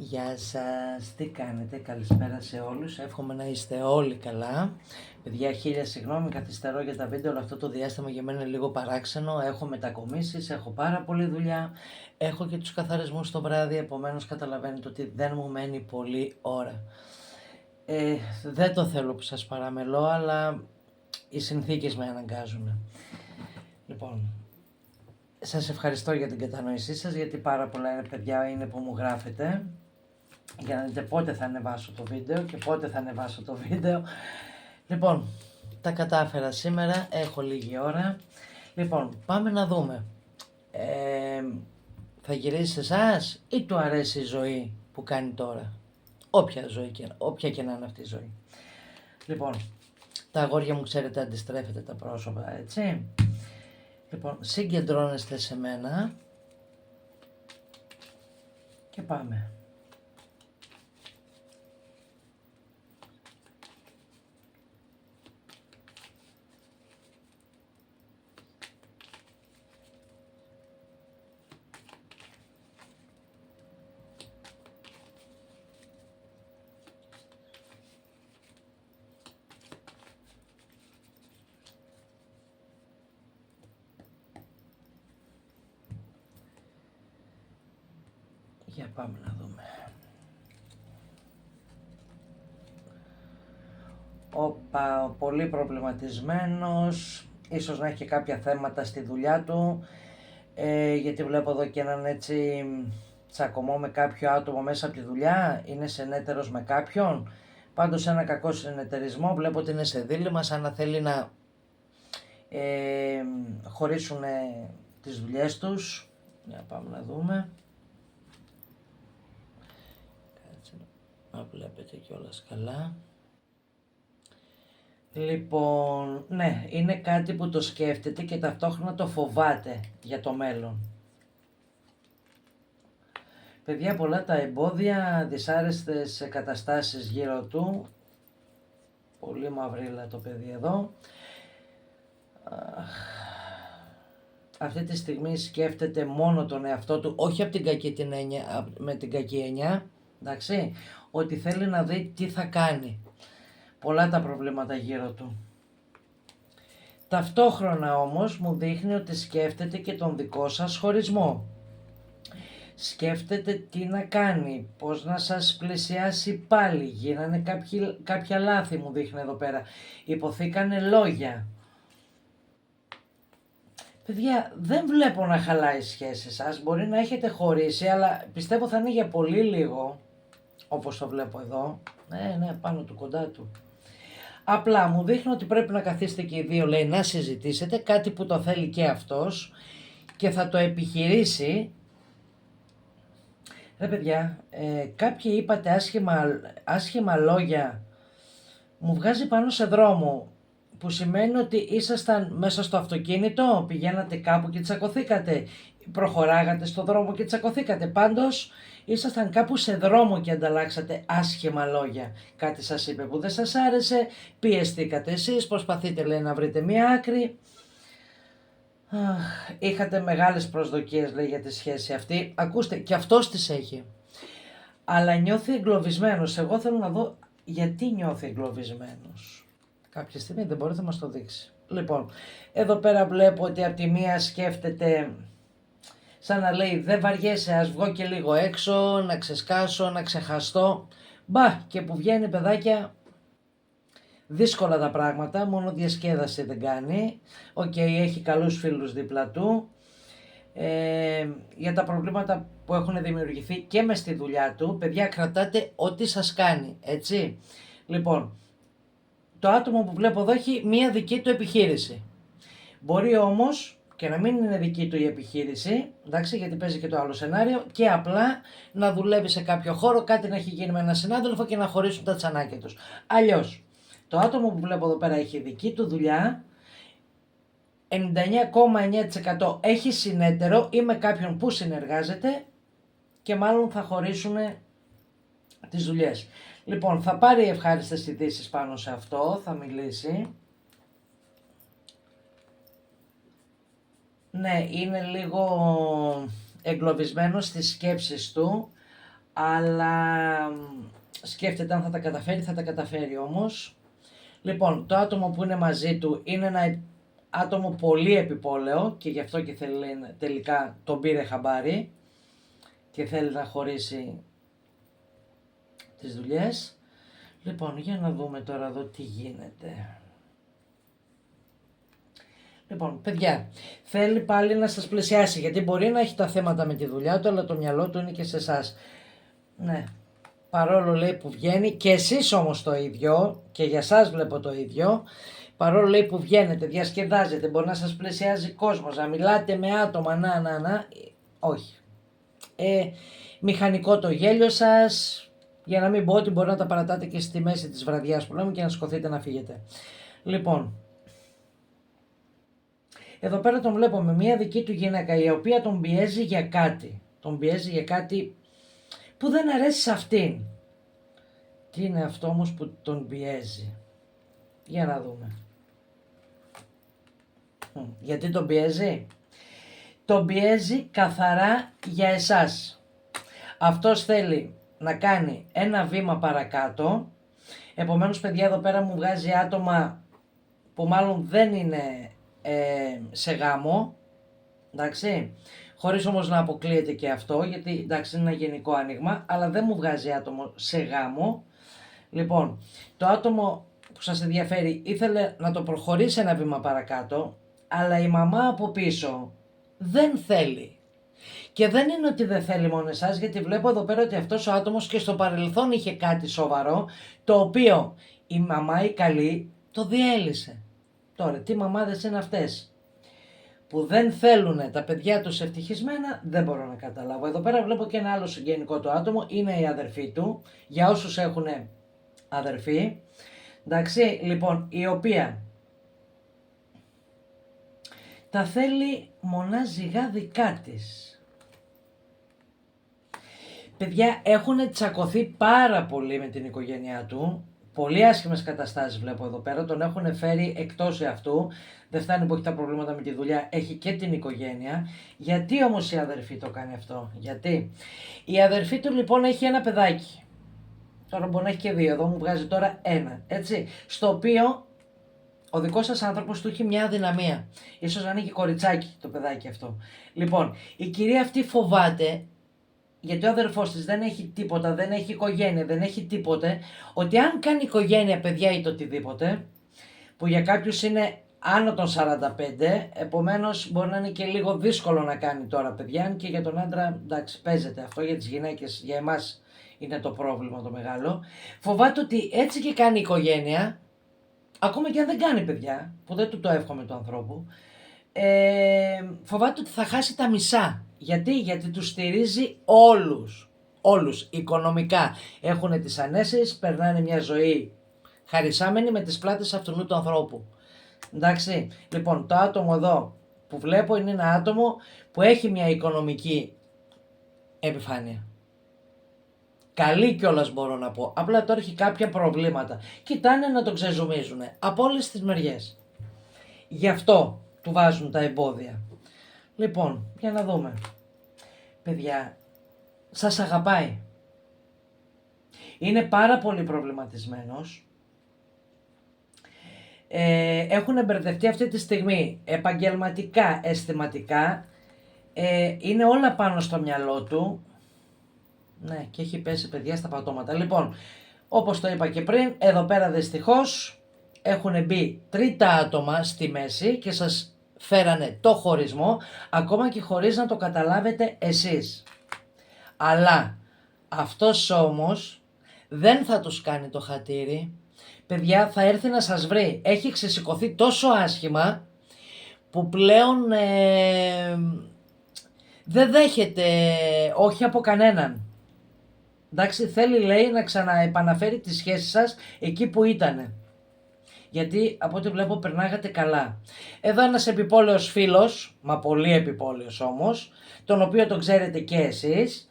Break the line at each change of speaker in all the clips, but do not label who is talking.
Γεια σας, τι κάνετε, καλησπέρα σε όλους, εύχομαι να είστε όλοι καλά. Παιδιά, χίλια συγγνώμη, καθυστερώ για τα βίντεο, αλλά αυτό το διάστημα για μένα είναι λίγο παράξενο. Έχω μετακομίσεις, έχω πάρα πολλή δουλειά, έχω και τους καθαρισμούς το βράδυ, επομένως καταλαβαίνετε ότι δεν μου μένει πολλή ώρα. Δεν το θέλω που σας παραμελώ, αλλά οι συνθήκες με αναγκάζουν. Λοιπόν, σας ευχαριστώ για την κατανόησή σας, γιατί πάρα πολλά παιδιά είναι που μου γράφετε για να δείτε πότε θα ανεβάσω το βίντεο και πότε θα ανεβάσω το βίντεο. Λοιπόν, τα κατάφερα σήμερα, έχω λίγη ώρα. Λοιπόν, πάμε να δούμε. Θα γυρίσει σε εσάς ή του αρέσει η ζωή που κάνει τώρα? Όποια και να είναι αυτή η ζωή. Λοιπόν, τα αγόρια μου ξέρετε αντιστρέφετε τα πρόσωπα, έτσι. Λοιπόν, συγκεντρώνεστε σε μένα και πάμε. Για πάμε να δούμε. Πολύ προβληματισμένος, ίσως να έχει και κάποια θέματα στη δουλειά του, γιατί βλέπω εδώ και έναν έτσι τσακωμό με κάποιο άτομο μέσα από τη δουλειά, είναι συνεταιρός με κάποιον, πάντως ένα κακό συνεταιρισμό, βλέπω ότι είναι σε δίλημμα, σαν να θέλει να χωρίσουν τις δουλειές τους. Για πάμε να δούμε. Να βλέπετε κιόλας καλά. Λοιπόν, ναι, είναι κάτι που το σκέφτεται και ταυτόχρονα το φοβάται για το μέλλον. Παιδιά, πολλά τα εμπόδια, δυσάρεστες καταστάσεις γύρω του. Πολύ μαυρίλα το παιδί εδώ. Αυτή τη στιγμή σκέφτεται μόνο τον εαυτό του, όχι από την κακή την έννοια, με την κακή έννοια, εντάξει, ότι θέλει να δει τι θα κάνει. Πολλά τα προβλήματα γύρω του. Ταυτόχρονα όμως μου δείχνει ότι σκέφτεται και τον δικό σας χωρισμό. Σκέφτεται τι να κάνει, πώς να σας πλησιάσει πάλι, γίνανε κάποια λάθη μου δείχνει εδώ πέρα, υποθήκανε λόγια. Παιδιά, δεν βλέπω να χαλάει η σχέση σας, μπορεί να έχετε χωρίσει, αλλά πιστεύω θα είναι για πολύ λίγο, όπως το βλέπω εδώ. Ναι, πάνω του, κοντά του. Απλά μου δείχνει ότι πρέπει να καθίσετε και οι δύο, λέει, να συζητήσετε, κάτι που το θέλει και αυτός και θα το επιχειρήσει. Ρε παιδιά, κάποιοι είπατε άσχημα λόγια, μου βγάζει πάνω σε δρόμο, που σημαίνει ότι ήσασταν μέσα στο αυτοκίνητο, πηγαίνατε κάπου και τσακωθήκατε, προχωράγατε στο δρόμο και τσακωθήκατε, πάντως ήσασταν κάπου σε δρόμο και ανταλλάξατε άσχημα λόγια. Κάτι σας είπε που δεν σας άρεσε, πιεστήκατε εσείς, προσπαθείτε, λέει, να βρείτε μία άκρη. Είχατε μεγάλες προσδοκίες, λέει, για τη σχέση αυτή. Ακούστε, και αυτός τις έχει. Αλλά νιώθει εγκλωβισμένος. Εγώ θέλω να δω γιατί νιώθει εγκλωβισμένος. Κάποια στιγμή δεν μπορεί να μας το δείξει. Λοιπόν, εδώ πέρα βλέπω ότι από τη μία σκέφτεται, σαν να λέει, δεν βαριέσαι, ας βγω και λίγο έξω, να ξεσκάσω, να ξεχαστώ. Μπα, και που βγαίνει, παιδάκια, δύσκολα τα πράγματα, μόνο διασκέδαση δεν κάνει. Έχει καλούς φίλους δίπλα του. Για τα προβλήματα που έχουν δημιουργηθεί και μες στη δουλειά του, παιδιά, κρατάτε ό,τι σας κάνει, έτσι. Λοιπόν, το άτομο που βλέπω εδώ έχει μία δική του επιχείρηση. Μπορεί όμως και να μην είναι δική του η επιχείρηση, εντάξει, γιατί παίζει και το άλλο σενάριο, και απλά να δουλεύει σε κάποιο χώρο, κάτι να έχει γίνει με έναν συνάδελφο και να χωρίσουν τα τσανάκια τους. Αλλιώς, το άτομο που βλέπω εδώ πέρα έχει δική του δουλειά, 99,9% έχει συνέτερο ή με κάποιον που συνεργάζεται και μάλλον θα χωρίσουν τις δουλειές. Λοιπόν, θα πάρει ευχάριστες ειδήσεις πάνω σε αυτό, θα μιλήσει. Ναι, είναι λίγο εγκλωβισμένος στις σκέψεις του, αλλά σκέφτεται αν θα τα καταφέρει, θα τα καταφέρει όμως. Λοιπόν, το άτομο που είναι μαζί του είναι ένα άτομο πολύ επιπόλαιο και γι' αυτό και θέλει, τελικά τον πήρε χαμπάρι και θέλει να χωρίσει τις δουλειές. Λοιπόν, για να δούμε τώρα εδώ τι γίνεται. Λοιπόν, παιδιά, θέλει πάλι να σας πλησιάσει, γιατί μπορεί να έχει τα θέματα με τη δουλειά του, αλλά το μυαλό του είναι και σε εσάς. Ναι, παρόλο λέει που βγαίνει, και εσείς όμως το ίδιο, και για σας βλέπω το ίδιο, παρόλο λέει που βγαίνετε, διασκεδάζετε, μπορεί να σας πλησιάζει κόσμος, να μιλάτε με άτομα, όχι. Μηχανικό το γέλιο σας, για να μην πω ότι μπορεί να τα παρατάτε και στη μέση της βραδιάς που λέμε και να σηκωθείτε να φύγετε. Λοιπόν, εδώ πέρα τον βλέπω με μια δική του γυναίκα η οποία τον πιέζει για κάτι. Τον πιέζει για κάτι που δεν αρέσει σε αυτήν. Τι είναι αυτό όμως που τον πιέζει? Για να δούμε. Γιατί τον πιέζει? Τον πιέζει καθαρά για εσάς. Αυτός θέλει να κάνει ένα βήμα παρακάτω. Επομένως, παιδιά, εδώ πέρα μου βγάζει άτομα που μάλλον δεν είναι σε γάμο, εντάξει, χωρίς όμως να αποκλείεται και αυτό, γιατί εντάξει είναι ένα γενικό άνοιγμα, αλλά δεν μου βγάζει άτομο σε γάμο. Λοιπόν, το άτομο που σας ενδιαφέρει ήθελε να το προχωρήσει ένα βήμα παρακάτω, αλλά η μαμά από πίσω δεν θέλει. Και δεν είναι ότι δεν θέλει μόνο εσάς, γιατί βλέπω εδώ πέρα ότι αυτός ο άτομος και στο παρελθόν είχε κάτι σοβαρό, το οποίο η μαμά η καλή το διέλυσε. Τώρα, τι μαμάδες είναι αυτές που δεν θέλουν τα παιδιά τους ευτυχισμένα, δεν μπορώ να καταλάβω. Εδώ πέρα βλέπω και ένα άλλο συγγενικό του άτομο, είναι η αδερφή του, για όσους έχουν αδερφή. Εντάξει, λοιπόν, η οποία τα θέλει μονάζιγα δικά της. Παιδιά, έχουν τσακωθεί πάρα πολύ με την οικογένειά του. Πολύ άσχημες καταστάσεις βλέπω εδώ πέρα. Τον έχουν φέρει εκτός εαυτού. Δεν φτάνει που έχει τα προβλήματα με τη δουλειά, έχει και την οικογένεια. Γιατί όμως η αδερφή το κάνει αυτό? Γιατί η αδερφή του λοιπόν έχει ένα παιδάκι. Τώρα μπορεί να έχει και δύο. Εδώ μου βγάζει τώρα ένα. Έτσι. Στο οποίο ο δικός σας άνθρωπος του έχει μια αδυναμία. Ίσως να είναι και κοριτσάκι το παιδάκι αυτό. Λοιπόν, η κυρία αυτή φοβάται, γιατί ο αδερφός της δεν έχει τίποτα, δεν έχει οικογένεια, δεν έχει τίποτε, ότι αν κάνει οικογένεια, παιδιά ή το οτιδήποτε, που για κάποιους είναι άνω των 45, επομένως μπορεί να είναι και λίγο δύσκολο να κάνει τώρα παιδιά, και για τον άντρα εντάξει παίζεται αυτό, για τις γυναίκες, για εμάς είναι το πρόβλημα το μεγάλο. Φοβάται ότι έτσι και κάνει οικογένεια, ακόμα και αν δεν κάνει παιδιά, που δεν του το εύχομαι του ανθρώπου, φοβάται ότι θα χάσει τα μισά. Γιατί τους στηρίζει όλους οικονομικά. Έχουν τις ανέσεις, περνάνε μια ζωή χαρισάμενη με τις πλάτες αυτού του ανθρώπου. Εντάξει, λοιπόν το άτομο εδώ που βλέπω είναι ένα άτομο που έχει μια οικονομική επιφάνεια. Καλή κιόλας μπορώ να πω, απλά τώρα έχει κάποια προβλήματα. Κοιτάνε να τον ξεζουμίζουν από όλες τις μεριές. Γι' αυτό του βάζουν τα εμπόδια. Λοιπόν, για να δούμε. Παιδιά, σας αγαπάει. Είναι πάρα πολύ προβληματισμένος. Έχουν μπερδευτεί αυτή τη στιγμή επαγγελματικά, αισθηματικά. Είναι όλα πάνω στο μυαλό του. Ναι, και έχει πέσει παιδιά στα πατώματα. Λοιπόν, όπως το είπα και πριν, εδώ πέρα δυστυχώς έχουν μπει τρίτα άτομα στη μέση και σας φέρανε το χωρισμό, ακόμα και χωρίς να το καταλάβετε εσείς. Αλλά αυτός όμως δεν θα τους κάνει το χατήρι. Παιδιά, θα έρθει να σας βρει. Έχει ξεσηκωθεί τόσο άσχημα που πλέον δεν δέχεται όχι από κανέναν. Εντάξει, θέλει λέει να ξαναεπαναφέρει τις σχέσεις σας εκεί που ήτανε. Γιατί από ό,τι βλέπω περνάγατε καλά. Εδώ ένας επιπόλαιος φίλος, μα πολύ επιπόλαιος όμως, τον οποίο τον ξέρετε και εσείς,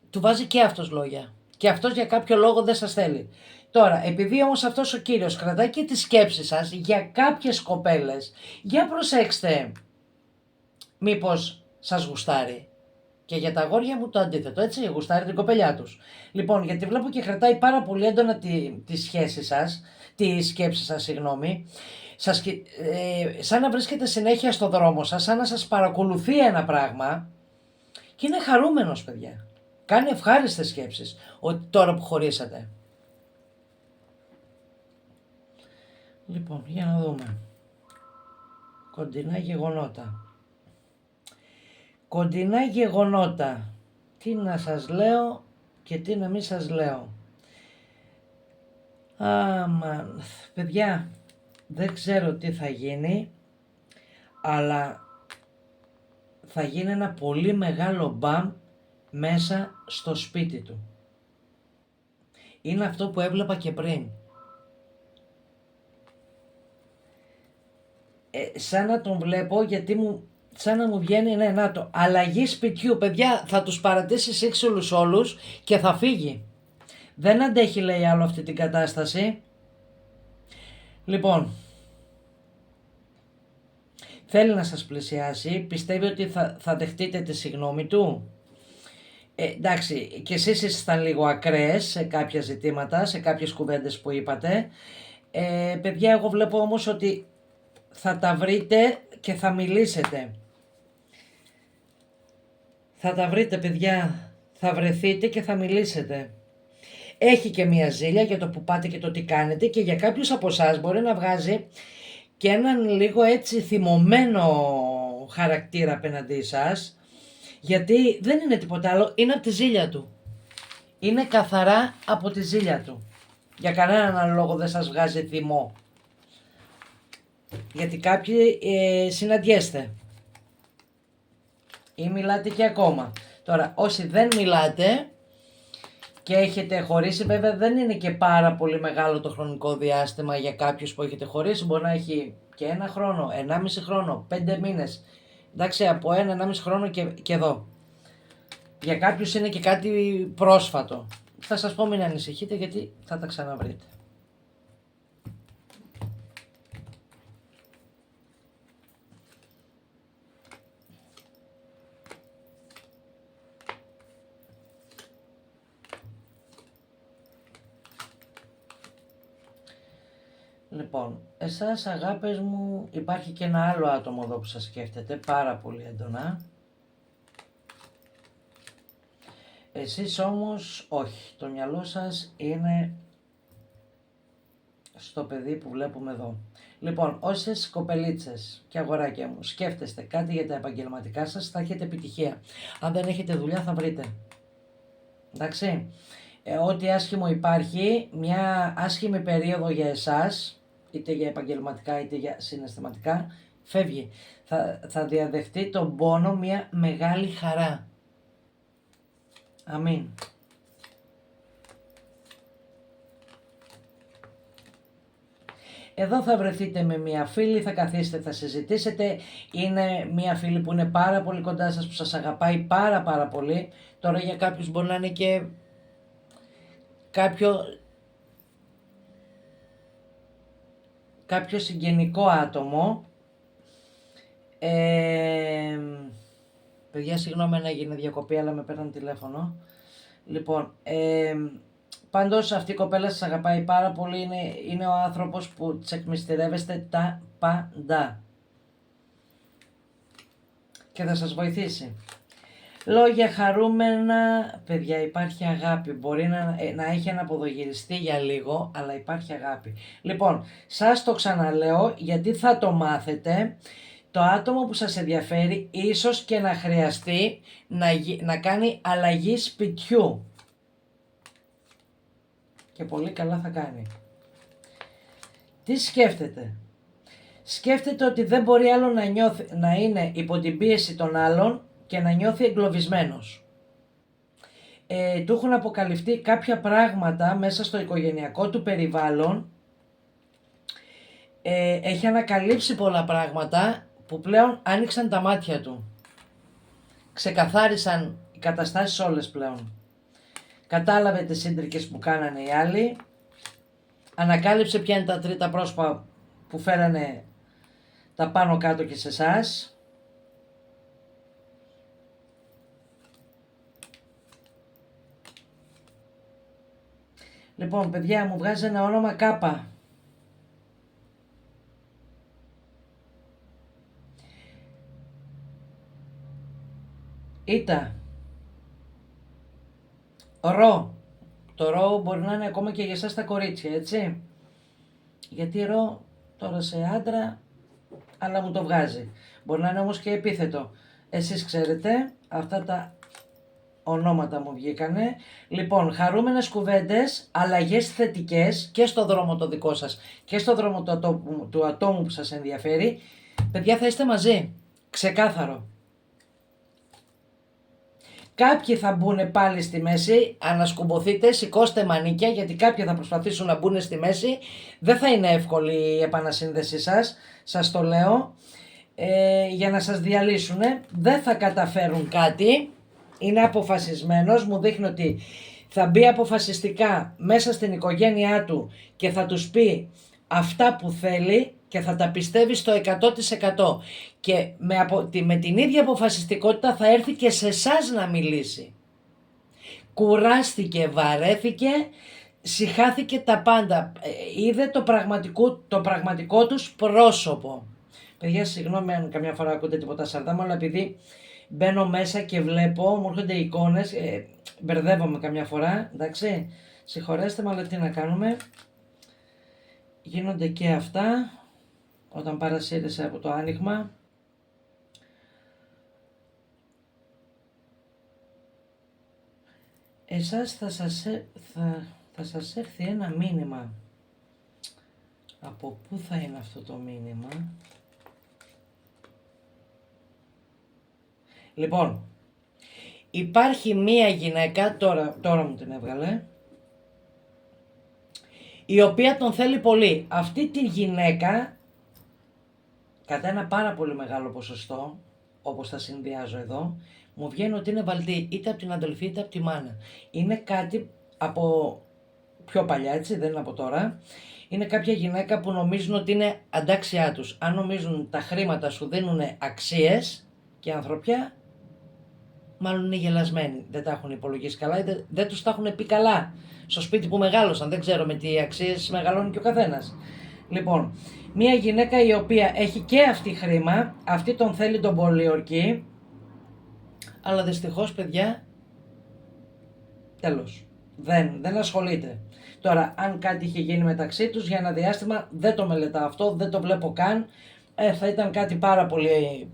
του βάζει και αυτός λόγια. Και αυτός για κάποιο λόγο δεν σας θέλει. Τώρα, επειδή όμως αυτός ο κύριος κρατάει και τη σκέψη σας για κάποιες κοπέλες, για προσέξτε, μήπως σας γουστάρει. Και για τα αγόρια μου το αντίθετο, έτσι, γουστάρει την κοπελιά τους. Λοιπόν, γιατί βλέπω και κρατάει πάρα πολύ έντονα τη σχέση σας, τη σκέψη σας, συγγνώμη. Σαν να βρίσκεται συνέχεια στο δρόμο σας, σαν να σας παρακολουθεί ένα πράγμα και είναι χαρούμενος, παιδιά. Κάνει ευχάριστες σκέψεις ότι τώρα που χωρίσατε. Λοιπόν, για να δούμε. Κοντινά γεγονότα. Κοντινά γεγονότα. Τι να σας λέω και τι να μην σας λέω. Αμαν, παιδιά, δεν ξέρω τι θα γίνει, αλλά θα γίνει ένα πολύ μεγάλο μπαμ μέσα στο σπίτι του. Είναι αυτό που έβλεπα και πριν. Σαν να τον βλέπω, γιατί σαν να μου βγαίνει, ναι, να το, αλλαγή σπιτιού, παιδιά, θα τους παρατήσει σύξυλους όλους και θα φύγει. Δεν αντέχει, λέει, άλλο αυτή την κατάσταση. Λοιπόν, θέλει να σας πλησιάσει, πιστεύει ότι θα δεχτείτε τη συγγνώμη του. Εντάξει, και εσείς ήσασταν λίγο ακραίες σε κάποια ζητήματα, σε κάποιες κουβέντες που είπατε. Παιδιά, εγώ βλέπω όμως ότι θα τα βρείτε και θα μιλήσετε. Θα τα βρείτε, παιδιά, θα βρεθείτε και θα μιλήσετε. Έχει και μια ζήλια για το που πάτε και το τι κάνετε και για κάποιους από εσάς μπορεί να βγάζει και έναν λίγο έτσι θυμωμένο χαρακτήρα απέναντί σας, γιατί δεν είναι τίποτα άλλο, είναι από τη ζήλια του. Είναι καθαρά από τη ζήλια του. Για κανέναν άλλο λόγο δεν σας βγάζει θυμό. Γιατί κάποιοι συναντιέστε ή μιλάτε και ακόμα. Τώρα, όσοι δεν μιλάτε και έχετε χωρίσει, βέβαια δεν είναι και πάρα πολύ μεγάλο το χρονικό διάστημα για κάποιους που έχετε χωρίσει. Μπορεί να έχει και 1 χρόνο, 1,5 χρόνο, 5 μήνες. Εντάξει, από 1,5 χρόνο και εδώ. Για κάποιους είναι και κάτι πρόσφατο. Θα σας πω, μην ανησυχείτε, γιατί θα τα ξαναβρείτε. Λοιπόν, εσάς αγάπες μου, υπάρχει και ένα άλλο άτομο εδώ που σας σκέφτεται πάρα πολύ έντονα. Εσείς όμως όχι, το μυαλό σας είναι στο παιδί που βλέπουμε εδώ. Λοιπόν, όσες κοπελίτσες και αγοράκια μου σκέφτεστε κάτι για τα επαγγελματικά σας, θα έχετε επιτυχία. Αν δεν έχετε δουλειά θα βρείτε. Εντάξει, ό,τι άσχημο υπάρχει, μια άσχημη περίοδο για εσάς, είτε για επαγγελματικά είτε για συναισθηματικά, φεύγει. Θα διαδεχτεί τον πόνο μια μεγάλη χαρά. Αμήν. Εδώ θα βρεθείτε με μια φίλη, θα καθίσετε, θα συζητήσετε. Είναι μια φίλη που είναι πάρα πολύ κοντά σας, που σας αγαπάει πάρα πολύ. Τώρα για κάποιους μπορεί να είναι και κάποιο συγγενικό άτομο. Παιδιά, συγγνώμη αν έγινε διακοπή, αλλά με παίρνουν τηλέφωνο. Λοιπόν, πάντως αυτή η κοπέλα σας αγαπάει πάρα πολύ, είναι ο άνθρωπος που της εκμυστηρεύεστε τα πάντα και θα σας βοηθήσει. Λόγια χαρούμενα, παιδιά, υπάρχει αγάπη. Μπορεί να έχει αναποδογυριστεί για λίγο, αλλά υπάρχει αγάπη. Λοιπόν, σας το ξαναλέω γιατί θα το μάθετε. Το άτομο που σας ενδιαφέρει ίσως και να χρειαστεί να κάνει αλλαγή σπιτιού. Και πολύ καλά θα κάνει. Τι σκέφτεται? Σκέφτεται ότι δεν μπορεί άλλο να είναι υπό την πίεση των άλλων και να νιώθει εγκλωβισμένος. Του έχουν αποκαλυφθεί κάποια πράγματα μέσα στο οικογενειακό του περιβάλλον. Έχει ανακαλύψει πολλά πράγματα που πλέον άνοιξαν τα μάτια του. Ξεκαθάρισαν οι καταστάσεις όλες πλέον. Κατάλαβε τις σύντρικες που κάνανε οι άλλοι. Ανακάλυψε ποια είναι τα τρίτα πρόσωπα που φέρανε τα πάνω κάτω και σε εσάς. Λοιπόν, παιδιά, μου βγάζει ένα όνομα Κάπα. Ήτα. Ρο. Το ρο μπορεί να είναι ακόμα και για εσάς τα κορίτσια, έτσι. Γιατί ρο τώρα σε άντρα, αλλά μου το βγάζει. Μπορεί να είναι όμως και επίθετο. Εσείς ξέρετε, αυτά τα ονόματα μου βγήκανε. Λοιπόν, χαρούμενες κουβέντες, αλλαγές θετικές και στο δρόμο το δικό σας και στο δρόμο του ατόμου που σας ενδιαφέρει. Παιδιά, θα είστε μαζί. Ξεκάθαρο. Κάποιοι θα μπουν πάλι στη μέση, ανασκουμποθείτε, σηκώστε μανίκια, γιατί κάποιοι θα προσπαθήσουν να μπουν στη μέση. Δεν θα είναι εύκολη η επανασύνδεσή σας το λέω, για να σας διαλύσουν. Δεν θα καταφέρουν κάτι, είναι αποφασισμένος, μου δείχνει ότι θα μπει αποφασιστικά μέσα στην οικογένειά του και θα τους πει αυτά που θέλει και θα τα πιστεύει στο 100%. Και με την ίδια αποφασιστικότητα θα έρθει και σε εσάς να μιλήσει. Κουράστηκε, βαρέθηκε, συχάθηκε τα πάντα. Είδε το πραγματικό τους πρόσωπο. Παιδιά, συγγνώμη αν καμιά φορά ακούτε τίποτα σαρδά μου, αλλά επειδή μπαίνω μέσα και βλέπω, μου έρχονται εικόνες, μπερδεύομαι καμιά φορά, εντάξει. Συγχωρέστε με, αλλά τι να κάνουμε. Γίνονται και αυτά όταν παρασύρεσαι από το άνοιγμα. Εσάς θα σας έρθει ένα μήνυμα. Από πού θα είναι αυτό το μήνυμα? Λοιπόν, υπάρχει μία γυναίκα, τώρα μου την έβγαλε, η οποία τον θέλει πολύ. Αυτή τη γυναίκα, κατά ένα πάρα πολύ μεγάλο ποσοστό, όπως θα συνδυάζω εδώ, μου βγαίνει ότι είναι βαλτή είτε από την αδελφή είτε από τη μάνα. Είναι κάτι από πιο παλιά, έτσι, δεν είναι από τώρα. Είναι κάποια γυναίκα που νομίζουν ότι είναι αντάξιά τους. Αν νομίζουν τα χρήματα σου δίνουν αξίες και ανθρωπιά, μάλλον είναι γελασμένοι. Δεν τα έχουν υπολογίσει καλά ή δεν τους τα έχουν πει καλά. Στο σπίτι που μεγάλωσαν, δεν ξέρω με τι αξίες μεγαλώνει και ο καθένας. Λοιπόν, μια γυναίκα η οποία έχει και αυτή χρήμα, αυτή τον θέλει τον πολιορκή, αλλά δυστυχώς, παιδιά, τέλος, δεν ασχολείται. Τώρα, αν κάτι είχε γίνει μεταξύ τους για ένα διάστημα, δεν το μελετάω αυτό, δεν το βλέπω καν, θα ήταν κάτι πάρα πολύ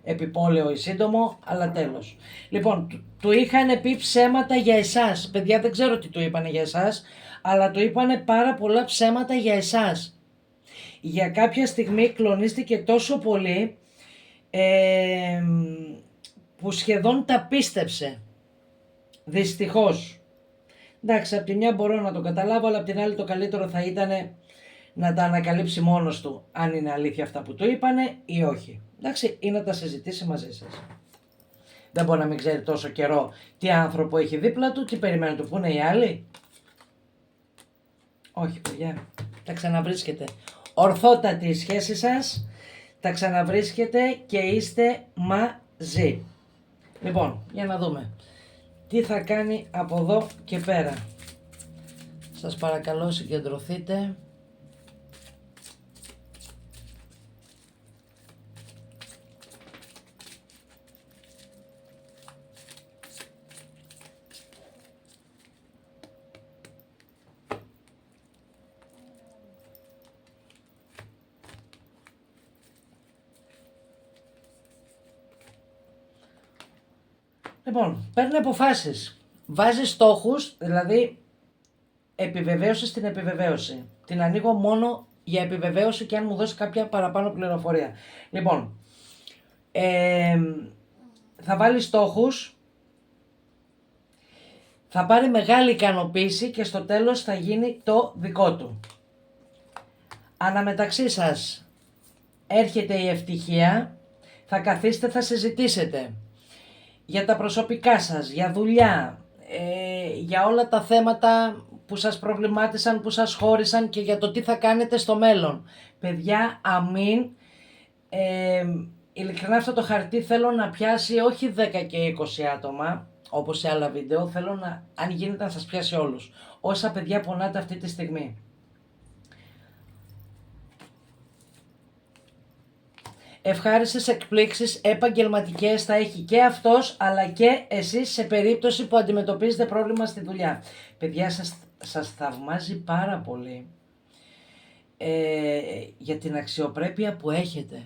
επιπόλαιο ή σύντομο, αλλά τέλος. Λοιπόν, του είχαν πει ψέματα για εσάς. Παιδιά, δεν ξέρω τι του είπανε για εσάς, αλλά του είπανε πάρα πολλά ψέματα για εσάς. Για κάποια στιγμή κλονίστηκε τόσο πολύ, που σχεδόν τα πίστεψε. Δυστυχώς. Εντάξει, απ' τη μια μπορώ να το καταλάβω, αλλά απ' την άλλη το καλύτερο θα ήταν να τα ανακαλύψει μόνος του, αν είναι αλήθεια αυτά που του είπανε ή όχι. Εντάξει, ή να τα συζητήσει μαζί σας. Δεν μπορεί να μην ξέρει τόσο καιρό τι άνθρωπο έχει δίπλα του, τι περιμένουν να του πούνε οι άλλοι. Όχι, παιδιά, τα ξαναβρίσκετε. Ορθότατη η σχέση σας, τα ξαναβρίσκετε και είστε μαζί. Λοιπόν, για να δούμε τι θα κάνει από εδώ και πέρα. Σας παρακαλώ, συγκεντρωθείτε. Λοιπόν, παίρνει αποφάσεις, βάζει στόχους, δηλαδή επιβεβαίωση στην επιβεβαίωση. Την ανοίγω μόνο για επιβεβαίωση και αν μου δώσει κάποια παραπάνω πληροφορία. Λοιπόν, θα βάλει στόχους, θα πάρει μεγάλη ικανοποίηση και στο τέλος θα γίνει το δικό του. Αναμεταξύ σας έρχεται η ευτυχία, θα καθίσετε, θα συζητήσετε για τα προσωπικά σας, για δουλειά, για όλα τα θέματα που σας προβλημάτισαν, που σας χώρισαν και για το τι θα κάνετε στο μέλλον. Παιδιά, αμήν, ειλικρινά αυτό το χαρτί θέλω να πιάσει όχι 10 και 20 άτομα, όπως σε άλλα βίντεο, θέλω αν γίνεται να σας πιάσει όλους. Όσα παιδιά πονάτε αυτή τη στιγμή. Ευχάριστες εκπλήξεις επαγγελματικές θα έχει και αυτός, αλλά και εσείς σε περίπτωση που αντιμετωπίζετε πρόβλημα στη δουλειά. Παιδιά, σας θαυμάζει πάρα πολύ για την αξιοπρέπεια που έχετε.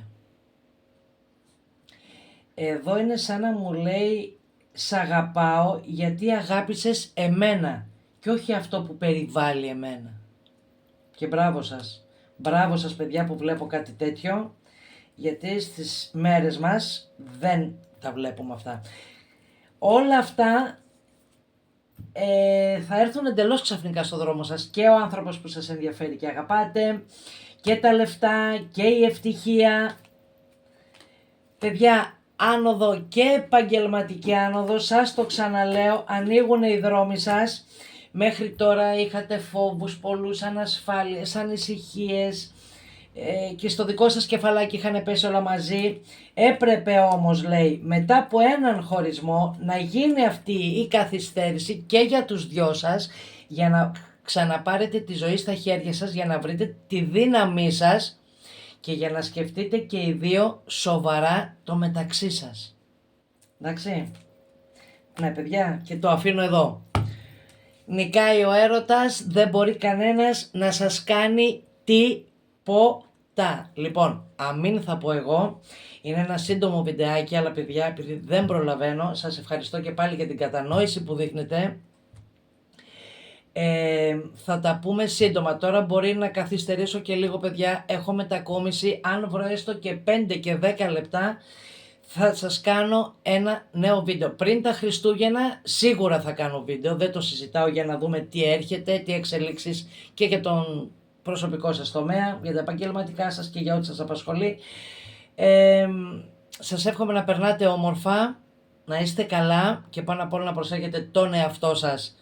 Εδώ είναι σαν να μου λέει «Σ' αγαπάω γιατί αγάπησες εμένα και όχι αυτό που περιβάλλει εμένα». Και μπράβο σας. Μπράβο σας παιδιά που βλέπω κάτι τέτοιο, γιατί στις μέρες μας δεν τα βλέπουμε αυτά. Όλα αυτά θα έρθουν εντελώς ξαφνικά στο δρόμο σας, και ο άνθρωπος που σας ενδιαφέρει και αγαπάτε, και τα λεφτά και η ευτυχία. Παιδιά, άνοδο και επαγγελματική άνοδο, σας το ξαναλέω, ανοίγουν οι δρόμοι σας. Μέχρι τώρα είχατε φόβους, πολλούς, ανασφάλειες, ανησυχίες και στο δικό σας κεφαλάκι είχαν πέσει όλα μαζί. Έπρεπε όμως, λέει, μετά από έναν χωρισμό να γίνει αυτή η καθυστέρηση και για τους δυο σας, για να ξαναπάρετε τη ζωή στα χέρια σας, για να βρείτε τη δύναμή σας και για να σκεφτείτε και οι δύο σοβαρά το μεταξύ σας. Εντάξει. Ναι παιδιά, και το αφήνω εδώ. Νικάει ο έρωτας, δεν μπορεί κανένας να σας κάνει τίποτα. Λοιπόν, αμήν θα πω εγώ. Είναι ένα σύντομο βιντεάκι, αλλά παιδιά, επειδή δεν προλαβαίνω, σας ευχαριστώ και πάλι για την κατανόηση που δείχνετε. Θα τα πούμε σύντομα. Τώρα μπορεί να καθυστερήσω και λίγο παιδιά, έχω μετακόμιση. Αν βρω έστω και 5 και 10 λεπτά θα σας κάνω ένα νέο βίντεο. Πριν τα Χριστούγεννα σίγουρα θα κάνω βίντεο, δεν το συζητάω, για να δούμε τι έρχεται, τι εξελίξεις και για τον προσωπικό σας τομέα, για τα επαγγελματικά σας και για ό,τι σας απασχολεί. Σας εύχομαι να περνάτε όμορφα, να είστε καλά και πάνω απ' όλα να προσέχετε τον εαυτό σας,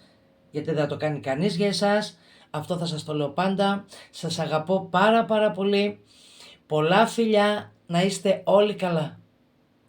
γιατί δεν θα το κάνει κανείς για εσάς. Αυτό θα σας το λέω πάντα. Σας αγαπώ πάρα πολύ. Πολλά φιλιά, να είστε όλοι καλά.